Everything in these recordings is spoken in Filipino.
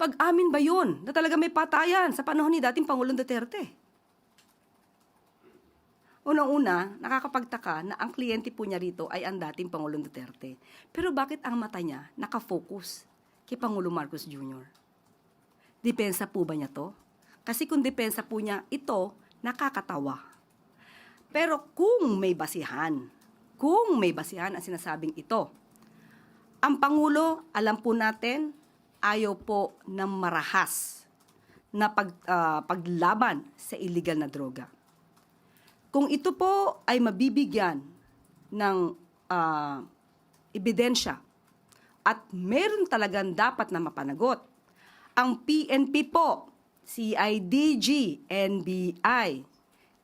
Pag-amin ba yun na talaga may patayan sa panahon ni dating Pangulong Duterte? Unang-una, nakakapagtaka na ang kliyente po niya rito ay ang dating Pangulong Duterte. Pero bakit ang mata niya nakafocus kay Pangulo Marcos Jr.? Depensa po ba niya to? Kasi kung depensa po niya ito, nakakatawa. Pero kung may basihan ang sinasabing ito, ang Pangulo, alam po natin, ayaw po ng marahas na paglaban sa illegal na droga. Kung ito po ay mabibigyan ng ebidensya at meron talagang dapat na mapanagot, ang PNP po, CIDG, NBI,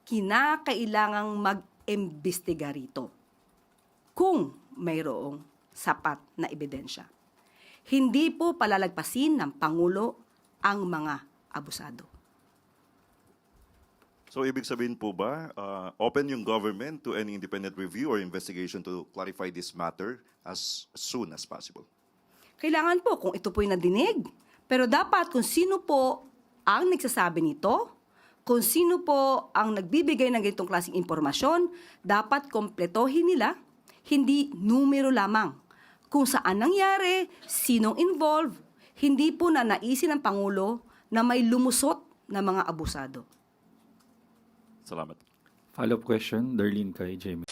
kinakailangang mag-imbestiga rito kung mayroong sapat na ebidensya. Hindi po palalagpasin ng Pangulo ang mga abusado. So, ibig sabihin po ba, open yung government to any independent review or investigation to clarify this matter as soon as possible? Kailangan po kung ito po'y nadinig. Pero dapat kung sino po ang nagsasabi nito, kung sino po ang nagbibigay ng ganitong klaseng impormasyon, dapat kompletohin nila, hindi numero lamang. Kung saan nangyari, sinong involved, hindi po na naisin ng Pangulo na may lumusot na mga abusado. Salamat. Follow-up question, Darlene kay Jamie.